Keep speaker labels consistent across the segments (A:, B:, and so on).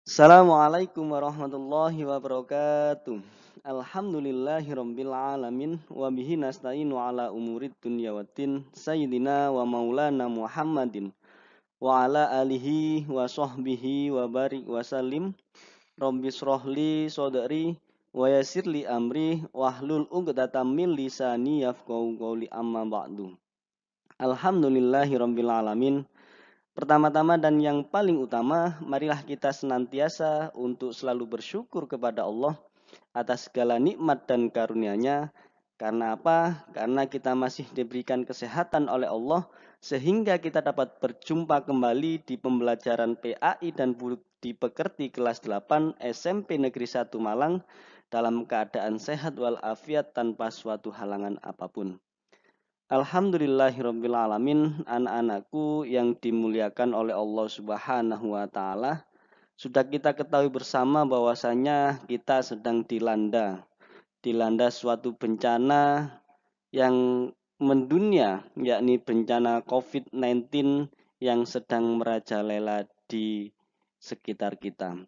A: Assalamualaikum warahmatullahi wabarakatuh. Alhamdulillahirabbil alamin wa bihi nasta'inu ala umurid dunya waddin sayyidina wa maulana Muhammadin wa ala alihi wa sahbihi wa barik wa salim. Rabbis rohli sodari wa yasirli amri wahlul 'uqdatam min lisani yafqahu qawli amma ba'du. Alhamdulillahirabbil alamin. Pertama-tama dan yang paling utama, marilah kita senantiasa untuk selalu bersyukur kepada Allah atas segala nikmat dan karunia-Nya. Karena apa? Karena kita masih diberikan kesehatan oleh Allah sehingga kita dapat berjumpa kembali di pembelajaran PAI dan Budi Pekerti kelas 8 SMP Negeri 1 Malang dalam keadaan sehat walafiat tanpa suatu halangan apapun. Alhamdulillahirabbil alamin, anak-anakku yang dimuliakan oleh Allah Subhanahu wa taala. Sudah kita ketahui bersama bahwasanya kita sedang dilanda suatu bencana yang mendunia, yakni bencana COVID-19 yang sedang merajalela di sekitar kita.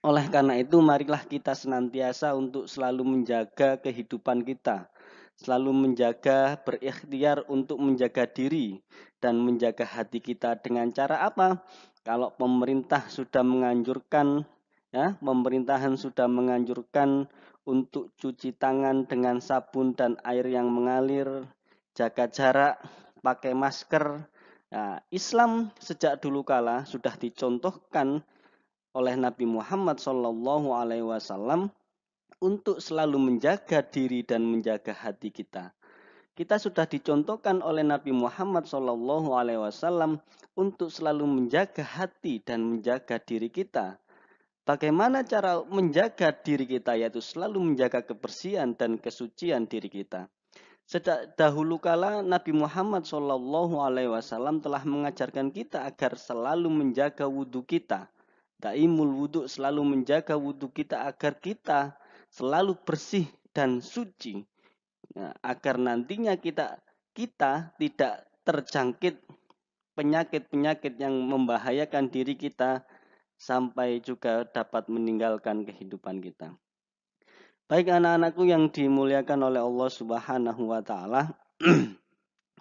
A: Oleh karena itu, marilah kita senantiasa untuk selalu menjaga kehidupan kita, selalu menjaga, berikhtiar untuk menjaga diri dan menjaga hati kita dengan cara apa? Kalau pemerintah sudah menganjurkan, ya, pemerintahan sudah menganjurkan untuk cuci tangan dengan sabun dan air yang mengalir, jaga jarak, pakai masker. Nah, Islam sejak dulu kala sudah dicontohkan oleh Nabi Muhammad SAW untuk selalu menjaga diri dan menjaga hati kita. Kita sudah dicontohkan oleh Nabi Muhammad SAW untuk selalu menjaga hati dan menjaga diri kita. Bagaimana cara menjaga diri kita, yaitu selalu menjaga kebersihan dan kesucian diri kita. Sejak dahulu kala Nabi Muhammad SAW telah mengajarkan kita agar selalu menjaga wudhu kita. Daimul wudhu, selalu menjaga wudhu kita agar kita selalu bersih dan suci. Nah, agar nantinya kita tidak terjangkit penyakit-penyakit yang membahayakan diri kita sampai juga dapat meninggalkan kehidupan kita. Baik anak-anakku yang dimuliakan oleh Allah Subhanahu wa taala,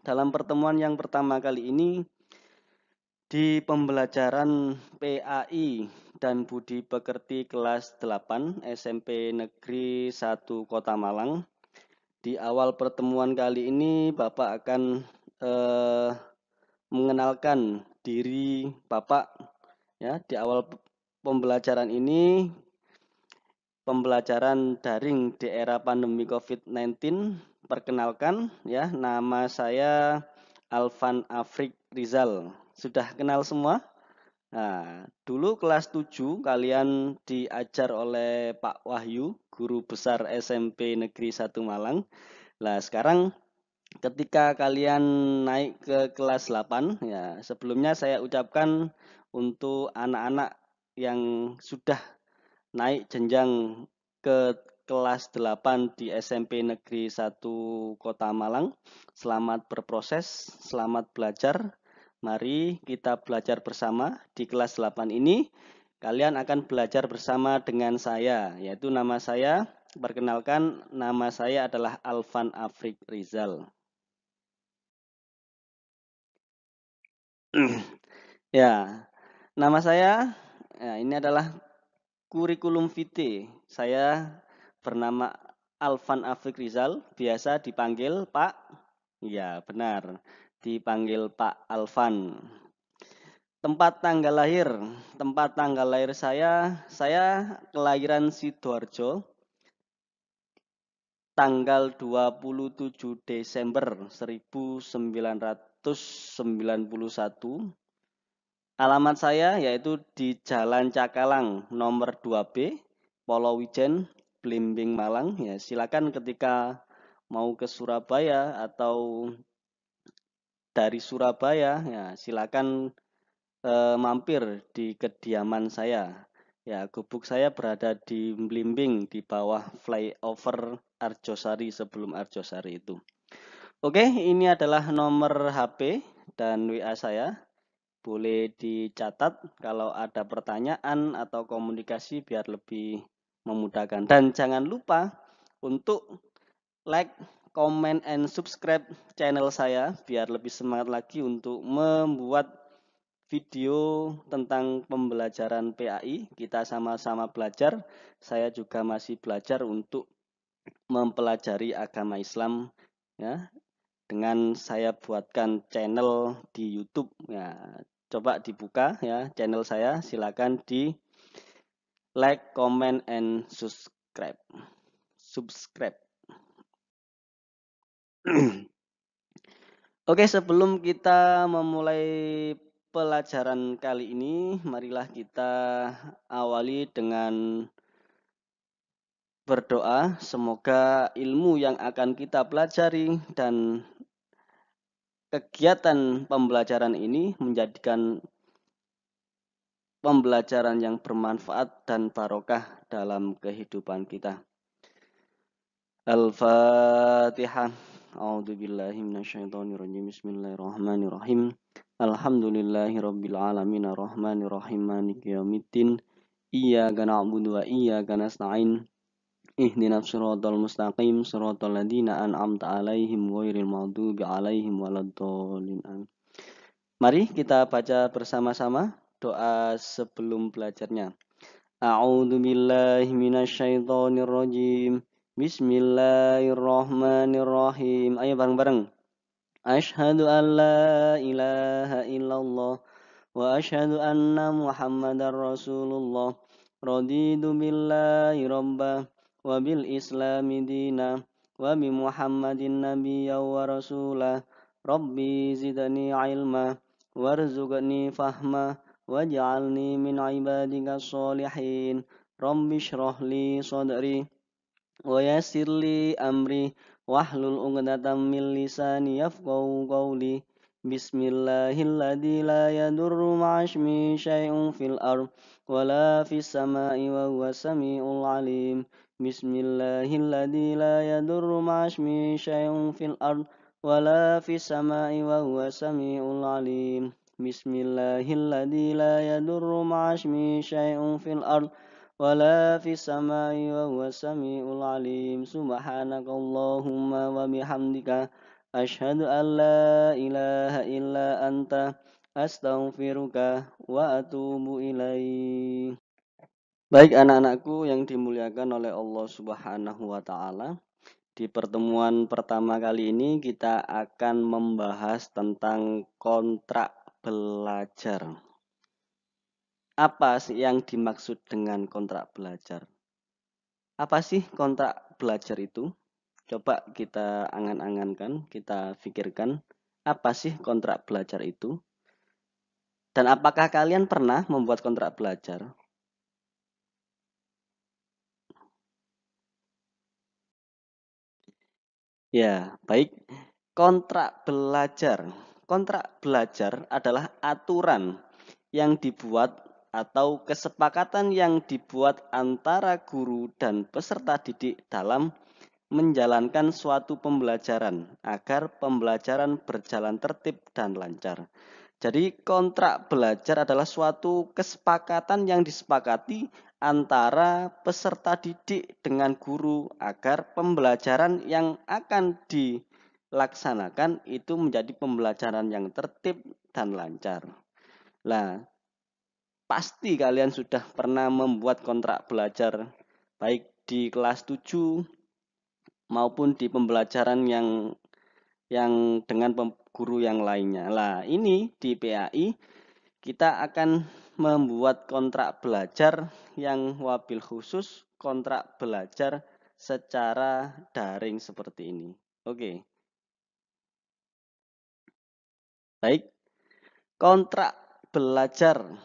A: dalam pertemuan yang pertama kali ini di pembelajaran PAI dan Budi Pekerti kelas 8 SMP Negeri 1 Kota Malang. Di awal pertemuan kali ini Bapak akan mengenalkan diri Bapak, ya. Di awal pembelajaran ini, pembelajaran daring di era pandemi COVID-19, perkenalkan, ya, nama saya Alvan Afrik Rizal. Sudah kenal semua? Nah, dulu kelas 7 kalian diajar oleh Pak Wahyu, guru besar SMP Negeri 1 Malang. Nah, sekarang ketika kalian naik ke kelas 8, ya, sebelumnya saya ucapkan untuk anak-anak yang sudah naik jenjang ke kelas 8 di SMP Negeri 1 Kota Malang. Selamat berproses, selamat belajar. Mari kita belajar bersama di kelas 8 ini. Kalian akan belajar bersama dengan saya, yaitu nama saya, perkenalkan, nama saya adalah Alvan Afrik Rizal. Ya, nama saya, ya, ini adalah kurikulum vitae. Saya bernama Alvan Afrik Rizal, biasa dipanggil Pak. Ya, benar. Dipanggil Pak Alvan. Tempat tanggal lahir saya kelahiran Sidoarjo, tanggal 27 Desember 1991. Alamat saya yaitu di Jalan Cakalang nomor 2B, Polowijen, Blimbing, Malang. Ya, silakan ketika mau ke Surabaya atau dari Surabaya, ya silakan mampir di kediaman saya. Ya, gubuk saya berada di Blimbing di bawah flyover Arjosari sebelum Arjosari itu. Oke, ini adalah nomor HP dan WA saya. boleh dicatat kalau ada pertanyaan atau komunikasi biar lebih memudahkan. Dan jangan lupa untuk like, comment, and subscribe channel saya biar lebih semangat lagi untuk membuat video tentang pembelajaran PAI. Kita sama-sama belajar. Saya juga masih belajar untuk mempelajari agama Islam ya, dengan saya buatkan channel di YouTube ya. Coba dibuka ya channel saya, silakan di like, comment, and subscribe. Oke, sebelum kita memulai pelajaran kali ini, marilah kita awali dengan berdoa. Semoga ilmu yang akan kita pelajari dan kegiatan pembelajaran ini menjadikan pembelajaran yang bermanfaat dan barokah dalam kehidupan kita. Al-Fatihah. A'udzubillahi minasyaitonirrajim. Bismillahirrahmanirrahim. Alhamdulillahirabbil alamin arrahmanirrahim maliki yaumiddin. Iyyaka na'budu wa iyyaka nasta'in. Ihdinas siratal mustaqim siratal ladzina an'amta 'alaihim ghairil maghdubi 'alaihim waladdallin. Mari kita baca bersama-sama doa sebelum belajarnya. A'udzu billahi minasyaitonir rajim. Bismillahirrahmanirrahim. Ayo bareng-bareng. Asyhadu an la ilaha illallah wa asyhadu anna Muhammadar Rasulullah. Raditu billahi rabba wa bil islami dina wa bi Muhammadin nabiyya wa rasulah. Rabbi zidni ilma warzuqni fahma waj'alni min ibadika sholihin. Rabbi shrah li sadri wa yassir li amri wahlul 'uqdatam min lisani yafqahu qawli. Bismillahilladzi la yadurru ma'asmi syai'un fil ard wala fis sama'i wa huwas samiul alim. Bismillahilladzi la yadurru ma'asmi syai'un fil ard wala fis sama'i wa huwas samiul alim. Bismillahilladzi la yadurru ma'asmi syai'un fil ard wala fis sama'i wa huwas samiul alim. Subhanakallahumma wa bihamdika asyhadu an la ilaha illa anta astaghfiruka wa atubu ilaik. Baik anak-anakku yang dimuliakan oleh Allah Subhanahu wa taala. Di pertemuan pertama kali ini kita akan membahas tentang kontrak belajar. Apa sih yang dimaksud dengan kontrak belajar? Apa sih kontrak belajar itu? Coba kita angan-angankan, kita pikirkan, apa sih kontrak belajar itu? Dan apakah kalian pernah membuat kontrak belajar? Ya, baik. Kontrak belajar. Kontrak belajar adalah aturan yang dibuat atau kesepakatan yang dibuat antara guru dan peserta didik dalam menjalankan suatu pembelajaran agar pembelajaran berjalan tertib dan lancar. Jadi kontrak belajar adalah suatu kesepakatan yang disepakati antara peserta didik dengan guru agar pembelajaran yang akan dilaksanakan itu menjadi pembelajaran yang tertib dan lancar. Nah, pasti kalian sudah pernah membuat kontrak belajar baik di kelas 7 maupun di pembelajaran yang dengan guru yang lainnya. Lah, ini di PAI kita akan membuat kontrak belajar yang wabil khusus kontrak belajar secara daring seperti ini. Oke. Baik. Kontrak belajar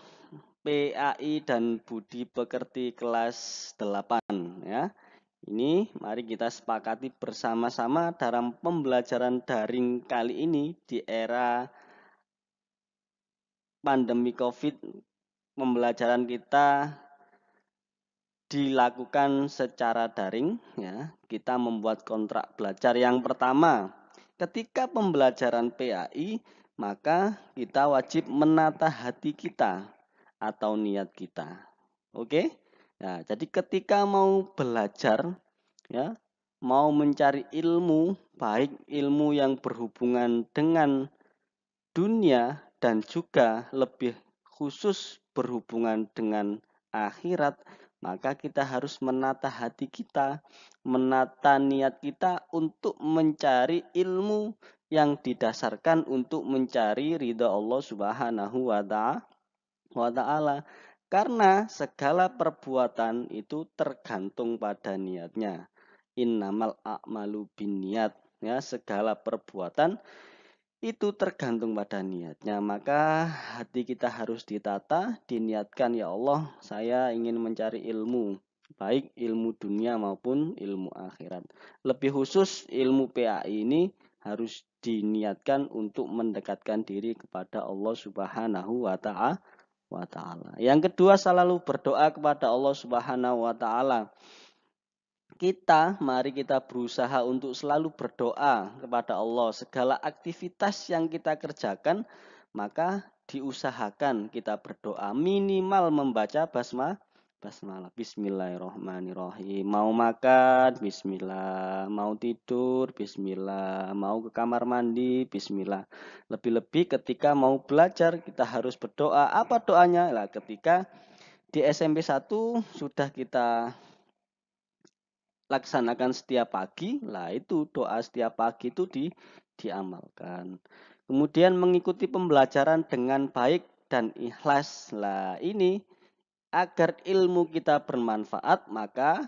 A: PAI dan Budi Pekerti kelas 8 ya. Ini mari kita sepakati bersama-sama dalam pembelajaran daring kali ini di era pandemi Covid. Pembelajaran kita dilakukan secara daring ya. Kita membuat kontrak belajar yang pertama. Ketika pembelajaran PAI, maka kita wajib menata hati kita atau niat kita. Oke? Nah, jadi ketika mau belajar, ya, mau mencari ilmu, baik ilmu yang berhubungan dengan dunia dan juga lebih khusus berhubungan dengan akhirat, maka kita harus menata hati kita, menata niat kita untuk mencari ilmu yang didasarkan untuk mencari ridha Allah Subhanahu wa ta'ala. Karena segala perbuatan itu tergantung pada niatnya. Innamal a'malu binniyat. Ya, segala perbuatan itu tergantung pada niatnya. Maka hati kita harus ditata, diniatkan, ya Allah, saya ingin mencari ilmu, baik ilmu dunia maupun ilmu akhirat. Lebih khusus ilmu PAI ini harus diniatkan untuk mendekatkan diri kepada Allah Subhanahu wa ta'ala. Yang kedua, selalu berdoa kepada Allah Subhanahu wa ta'ala. Mari kita berusaha untuk selalu berdoa kepada Allah. Segala aktivitas yang kita kerjakan, maka diusahakan kita berdoa. Minimal membaca basmalah. Bismillahirrahmanirrahim. Mau makan, bismillah. Mau tidur, bismillah. Mau ke kamar mandi, bismillah. Lebih-lebih ketika mau belajar, kita harus berdoa. Apa doanya? Nah, ketika di SMP 1 sudah kita laksanakan setiap pagi, lah itu doa setiap pagi itu diamalkan. Kemudian mengikuti pembelajaran dengan baik dan ikhlas. Lah ini agar ilmu kita bermanfaat, maka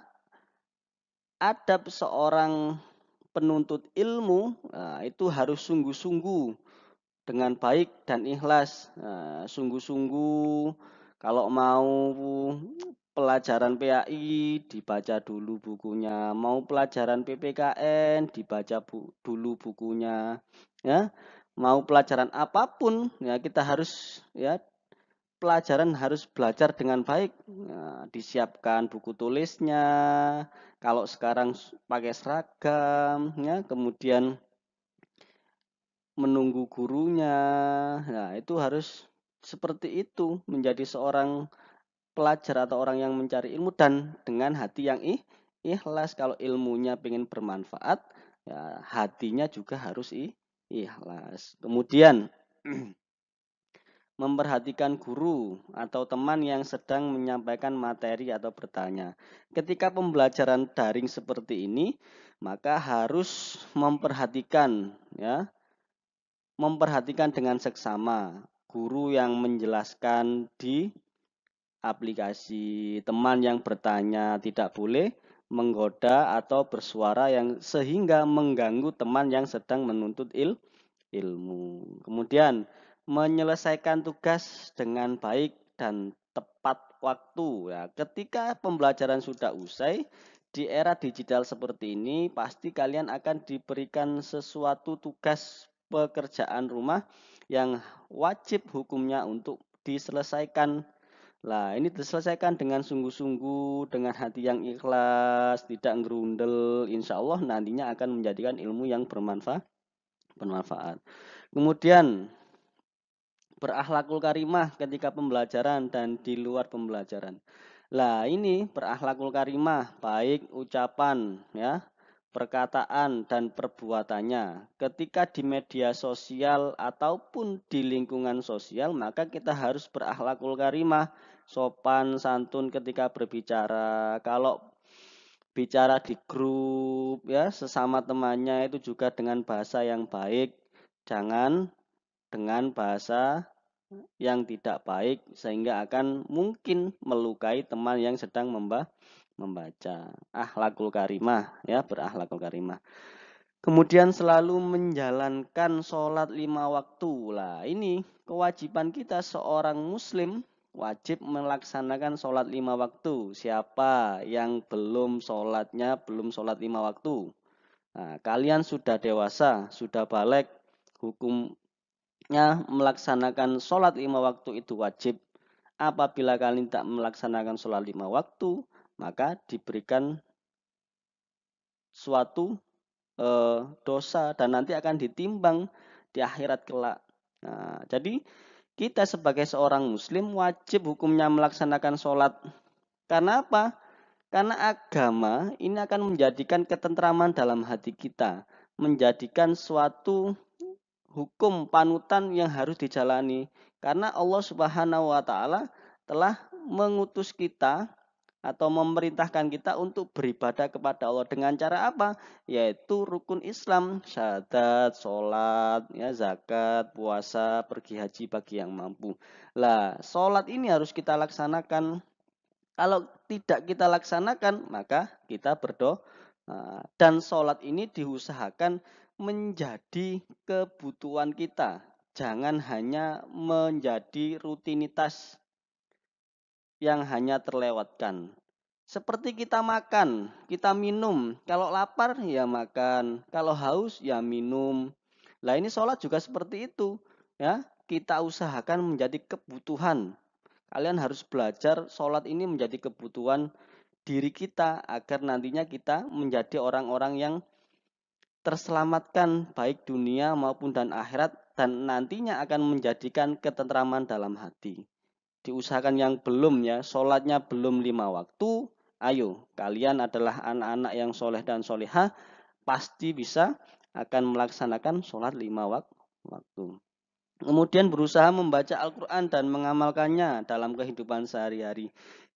A: adab seorang penuntut ilmu itu harus sungguh-sungguh dengan baik dan ikhlas. Sungguh-sungguh kalau mau pelajaran PAI dibaca dulu bukunya, mau pelajaran PPKN dibaca dulu bukunya, ya. Mau pelajaran apapun ya kita harus pelajaran harus belajar dengan baik. Nah, disiapkan buku tulisnya. Kalau sekarang pakai seragam ya, kemudian menunggu gurunya. Nah, itu harus seperti itu menjadi seorang pelajar atau orang yang mencari ilmu dan dengan hati yang ikhlas. Kalau ilmunya pengen bermanfaat, ya hatinya juga harus ikhlas. Kemudian memperhatikan guru atau teman yang sedang menyampaikan materi atau bertanya. Ketika pembelajaran daring seperti ini, maka harus memperhatikan dengan seksama guru yang menjelaskan di aplikasi, teman yang bertanya tidak boleh menggoda atau bersuara yang sehingga mengganggu teman yang sedang menuntut ilmu. Kemudian menyelesaikan tugas dengan baik dan tepat waktu. Ya, ketika pembelajaran sudah usai di era digital seperti ini, pasti kalian akan diberikan sesuatu tugas pekerjaan rumah yang wajib hukumnya untuk diselesaikan. Lah, ini diselesaikan dengan sungguh-sungguh, dengan hati yang ikhlas, tidak ngerundel. Insya Allah nantinya akan menjadikan ilmu yang bermanfaat. Kemudian berakhlakul karimah ketika pembelajaran dan di luar pembelajaran. Lah, ini berakhlakul karimah baik ucapan perkataan dan perbuatannya. Ketika di media sosial ataupun di lingkungan sosial, maka kita harus berakhlakul karimah, sopan santun ketika berbicara. Kalau bicara di grup sesama temannya itu juga dengan bahasa yang baik, jangan dengan bahasa yang tidak baik sehingga akan mungkin melukai teman yang sedang membaca. Akhlakul karimah berakhlakul karimah. Kemudian selalu menjalankan sholat 5 waktu. Lah ini kewajiban kita seorang muslim wajib melaksanakan sholat 5 waktu. Siapa yang belum sholat 5 waktu? Nah, kalian sudah dewasa, sudah balik, hukum melaksanakan sholat 5 waktu itu wajib. Apabila kalian tak melaksanakan sholat 5 waktu, maka diberikan suatu dosa dan nanti akan ditimbang di akhirat kelak. Nah, jadi kita sebagai seorang muslim wajib hukumnya melaksanakan sholat. Karena apa? Karena agama ini akan menjadikan ketentraman dalam hati kita, menjadikan suatu hukum panutan yang harus dijalani. Karena Allah Subhanahu wa taala telah mengutus kita atau memerintahkan kita untuk beribadah kepada Allah dengan cara apa? Yaitu rukun Islam, syahadat, sholat, ya, zakat, puasa, pergi haji bagi yang mampu. Lah, sholat ini harus kita laksanakan. Kalau tidak kita laksanakan, maka kita berdoa. Dan sholat ini diusahakan menjadi kebutuhan kita. Jangan hanya menjadi rutinitas yang hanya terlewatkan. Seperti kita makan, kita minum. Kalau lapar ya makan, kalau haus ya minum. Lah ini sholat juga seperti itu, ya. Kita usahakan menjadi kebutuhan. Kalian harus belajar sholat ini menjadi kebutuhan diri kita agar nantinya kita menjadi orang-orang yang terselamatkan baik dunia maupun dan akhirat dan nantinya akan menjadikan ketentraman dalam hati. Diusahakan yang belum ya, sholatnya belum 5 waktu, ayo kalian adalah anak-anak yang soleh dan solehah, pasti bisa akan melaksanakan sholat 5 waktu. Kemudian berusaha membaca Al-Quran dan mengamalkannya dalam kehidupan sehari-hari.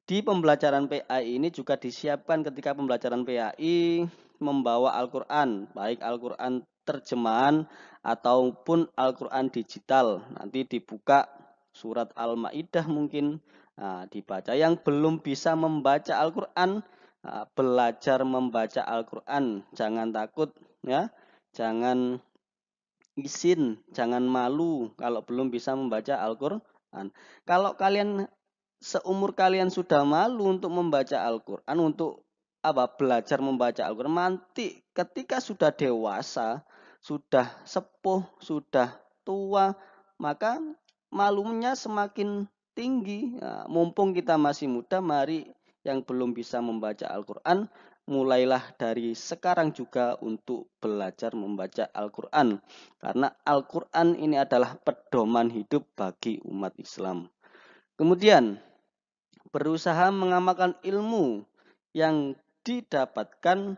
A: Di pembelajaran PAI ini juga disiapkan ketika pembelajaran PAI membawa Al-Quran, baik Al-Quran terjemahan ataupun Al-Quran digital. Nanti dibuka surat Al-Ma'idah mungkin, dibaca. Yang belum bisa membaca Al-Quran, belajar membaca Al-Quran. Jangan takut, ya, jangan izin, jangan malu kalau belum bisa membaca Al-Quran. Kalau kalian seumur kalian sudah malu untuk membaca Al-Quran, untuk belajar membaca Al-Quran, nanti ketika sudah dewasa, sudah sepuh, sudah tua, maka malunya semakin tinggi. Ya, mumpung kita masih muda, mari yang belum bisa membaca Al-Quran, mulailah dari sekarang juga untuk belajar membaca Al-Quran. Karena Al-Quran ini adalah pedoman hidup bagi umat Islam. Kemudian, berusaha mengamalkan ilmu yang didapatkan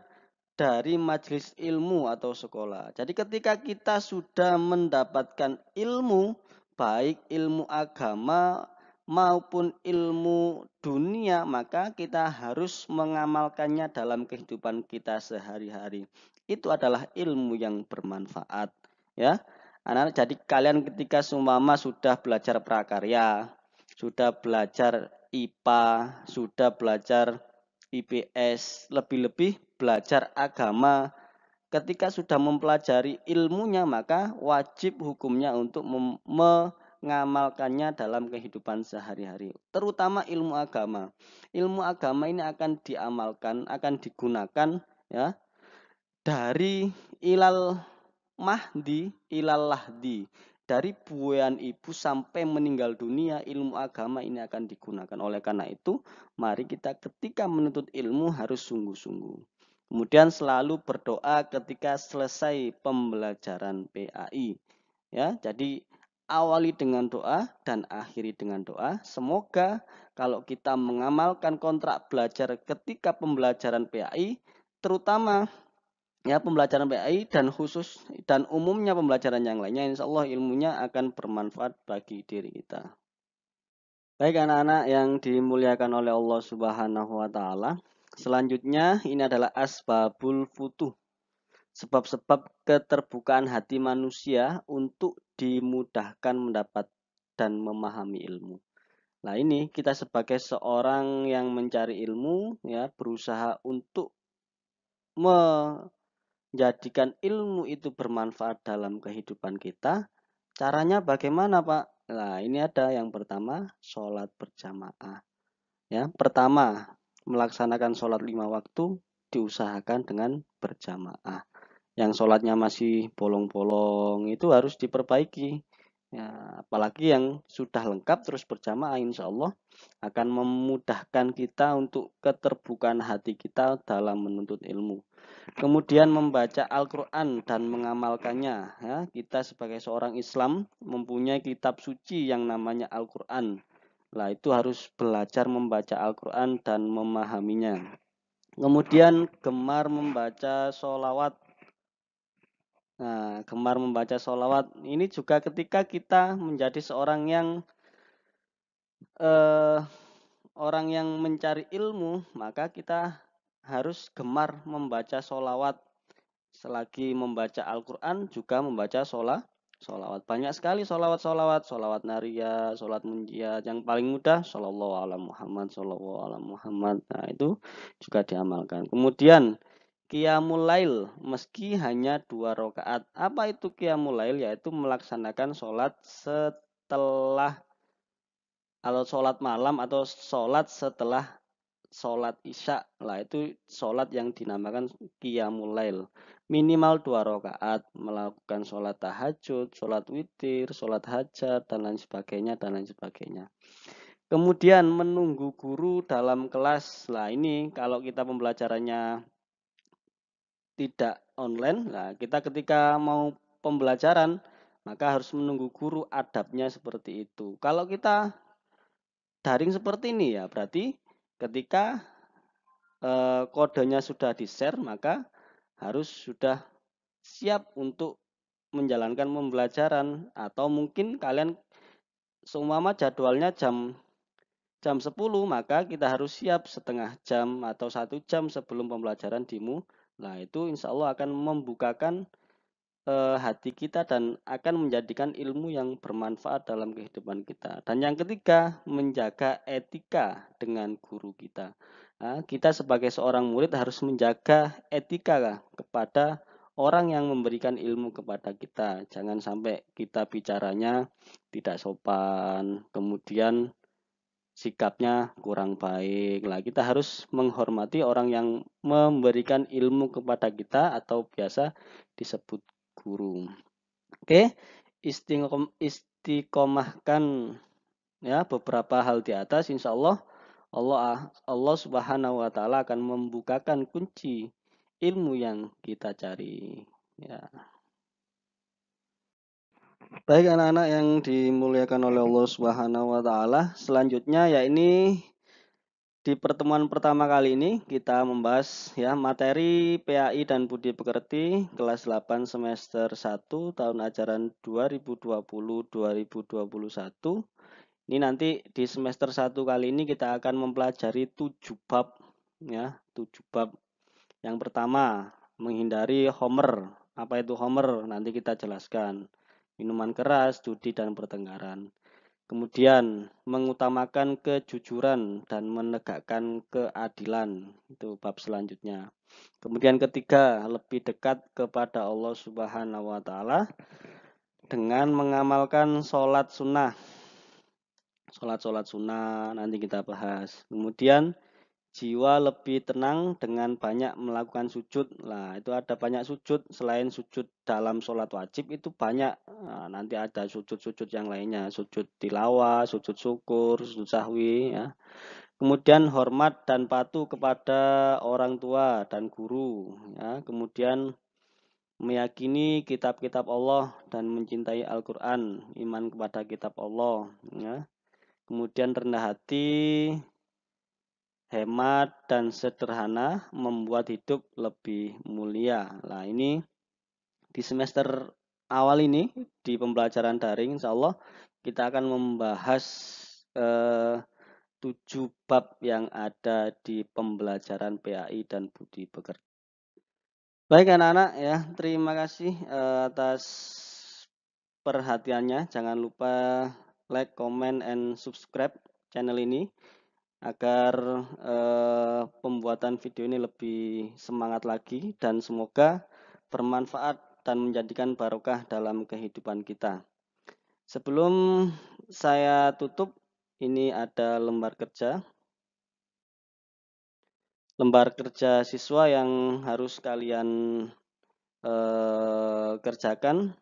A: dari majelis ilmu atau sekolah. Jadi ketika kita sudah mendapatkan ilmu, baik ilmu agama maupun ilmu dunia, maka kita harus mengamalkannya dalam kehidupan kita sehari-hari. Itu adalah ilmu yang bermanfaat, ya. Anak-anak, jadi kalian ketika seumpama sudah belajar prakarya, sudah belajar IPA, sudah belajar IPS, lebih-lebih belajar agama. Ketika sudah mempelajari ilmunya, maka wajib hukumnya untuk mengamalkannya dalam kehidupan sehari-hari. Terutama ilmu agama. Ilmu agama ini akan diamalkan, akan digunakan, ya, dari ilal mahdi ilal lahdi. Dari buayan ibu sampai meninggal dunia, ilmu agama ini akan digunakan. Oleh karena itu, mari kita ketika menuntut ilmu harus sungguh-sungguh. Kemudian selalu berdoa ketika selesai pembelajaran PAI. Ya, jadi awali dengan doa dan akhiri dengan doa. Semoga kalau kita mengamalkan kontrak belajar ketika pembelajaran PAI, terutama ya pembelajaran PAI dan khusus dan umumnya pembelajaran yang lainnya, insya Allah ilmunya akan bermanfaat bagi diri kita. Baik anak-anak yang dimuliakan oleh Allah Subhanahu wa taala. Selanjutnya ini adalah asbabul futuh. Sebab-sebab keterbukaan hati manusia untuk dimudahkan mendapat dan memahami ilmu. Nah, ini kita sebagai seorang yang mencari ilmu, ya, berusaha untuk menjadikan ilmu itu bermanfaat dalam kehidupan kita. Caranya bagaimana, Pak? Nah, ini ada yang pertama, sholat berjamaah. Ya, pertama, melaksanakan sholat 5 waktu diusahakan dengan berjamaah. Yang sholatnya masih bolong-bolong itu harus diperbaiki. Ya, apalagi yang sudah lengkap terus berjamaah, insya Allah akan memudahkan kita untuk keterbukaan hati kita dalam menuntut ilmu. Kemudian membaca Al-Quran dan mengamalkannya. Ya, kita sebagai seorang Islam mempunyai kitab suci yang namanya Al-Quran. Lah itu harus belajar membaca Al-Quran dan memahaminya. Kemudian gemar membaca sholawat. Nah, gemar membaca sholawat ini juga ketika kita menjadi seorang yang eh, orang yang mencari ilmu, maka kita harus gemar membaca sholawat. Selagi membaca Al-Quran juga membaca sholawat. Banyak sekali sholawat naria, sholat munjiat. Yang paling mudah Shallallahu ala Muhammad, Shallallahu ala Muhammad. Nah itu juga diamalkan. Kemudian Qiyamul Lail meski hanya 2 rakaat. Apa itu Qiyamul Lail? Yaitu melaksanakan sholat setelah atau sholat malam atau sholat setelah sholat isya lah, itu sholat yang dinamakan qiyamul lail. Minimal 2 rakaat, melakukan sholat tahajud, sholat witir, sholat hajat, dan lain sebagainya, dan lain sebagainya. Kemudian menunggu guru dalam kelas. Lah ini kalau kita pembelajarannya tidak online, nah kita ketika mau pembelajaran maka harus menunggu guru, adabnya seperti itu. Kalau kita daring seperti ini ya berarti ketika kodenya sudah di-share maka harus sudah siap untuk menjalankan pembelajaran, atau mungkin kalian seumpama jadwalnya jam jam 10 maka kita harus siap setengah jam atau 1 jam sebelum pembelajaran dimulai. Nah, itu insya Allah akan membukakan hati kita dan akan menjadikan ilmu yang bermanfaat dalam kehidupan kita. Dan yang ketiga, menjaga etika dengan guru kita. Nah, kita sebagai seorang murid harus menjaga etika kepada orang yang memberikan ilmu kepada kita. Jangan sampai kita bicaranya tidak sopan, kemudian sikapnya kurang baik. Lah, kita harus menghormati orang yang memberikan ilmu kepada kita atau biasa disebut guru. Oke, istiqomahkan ya beberapa hal di atas, insya Allah Allah Subhanahu wa taala akan membukakan kunci ilmu yang kita cari. Ya. Baik anak-anak yang dimuliakan oleh Allah Subhanahu wa taala, selanjutnya ya ini di pertemuan pertama kali ini kita membahas ya materi PAI dan Budi Pekerti kelas 8 semester 1 tahun ajaran 2020-2021. Ini nanti di semester 1 kali ini kita akan mempelajari 7 bab ya, 7 bab. Yang pertama, menghindari homer. Apa itu homer? Nanti kita jelaskan. Minuman keras, judi dan pertengkaran. Kemudian mengutamakan kejujuran dan menegakkan keadilan. Itu bab selanjutnya. Kemudian ketiga, lebih dekat kepada Allah Subhanahu wa taala dengan mengamalkan sholat sunnah. Sholat sunnah nanti kita bahas. Kemudian jiwa lebih tenang dengan banyak melakukan sujud. Nah, itu ada banyak sujud selain sujud dalam sholat wajib, itu banyak. Nah, nanti ada sujud-sujud yang lainnya, sujud tilawah, sujud syukur, sujud sahwi ya. Kemudian hormat dan patuh kepada orang tua dan guru ya. Kemudian meyakini kitab-kitab Allah dan mencintai Al-Qur'an, iman kepada kitab Allah ya. Kemudian rendah hati, hemat dan sederhana membuat hidup lebih mulia. Nah, ini di semester awal ini di pembelajaran daring insya Allah kita akan membahas 7 bab yang ada di pembelajaran PAI dan Budi Pekerti. Baik anak-anak ya, terima kasih atas perhatiannya. Jangan lupa like, comment, and subscribe channel ini agar pembuatan video ini lebih semangat lagi dan semoga bermanfaat dan menjadikan barokah dalam kehidupan kita. Sebelum saya tutup, ini ada lembar kerja siswa yang harus kalian kerjakan.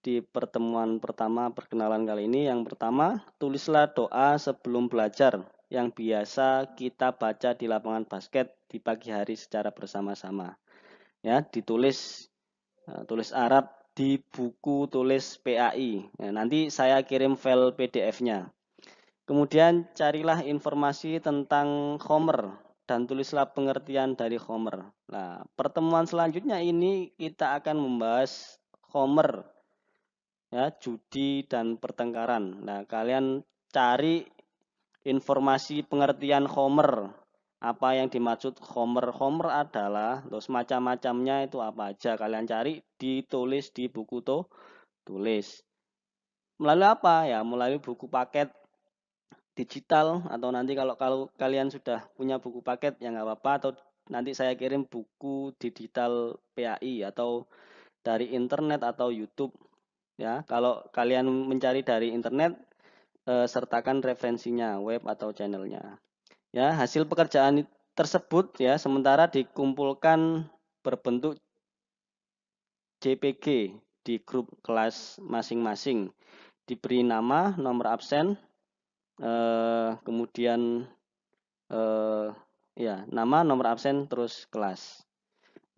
A: di pertemuan pertama perkenalan kali ini. Yang pertama, tulislah doa sebelum belajar yang biasa kita baca di lapangan basket di pagi hari secara bersama-sama. Ya, tulis Arab di buku tulis PAI. Nah, nanti saya kirim file PDF-nya. Kemudian carilah informasi tentang Khomer dan tulislah pengertian dari Khomer. Nah, pertemuan selanjutnya ini kita akan membahas Khomer, ya, judi dan pertengkaran. Nah, kalian cari informasi pengertian Khomer. Apa yang dimaksud Khomer? Khomer adalah terus macam-macamnya itu apa aja. Kalian cari, ditulis di buku tulis. Melalui apa ya? Melalui buku paket digital, atau nanti kalau kalian sudah punya buku paket ya nggak apa-apa, atau nanti saya kirim buku digital PAI atau dari internet atau YouTube, ya. Kalau kalian mencari dari internet, sertakan referensinya, web atau channelnya. Ya, hasil pekerjaan tersebut ya sementara dikumpulkan berbentuk JPG di grup kelas masing-masing. Diberi nama, nomor absen, kemudian ya, nama, nomor absen, terus kelas.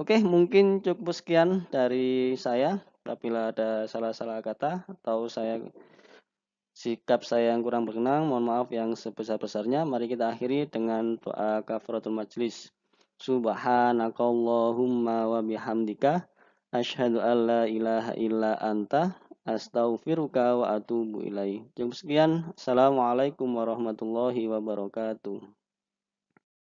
A: Oke, mungkin cukup sekian dari saya. Apabila ada salah-salah kata atau sikap saya yang kurang berkenan, mohon maaf yang sebesar-besarnya. Mari kita akhiri dengan doa kafaratul majlis. Subhanakallahumma wa bihamdika asyhadu an la ilaha illa anta astaghfiruka wa atubu ilaih. Cukup sekian. Assalamualaikum warahmatullahi wabarakatuh.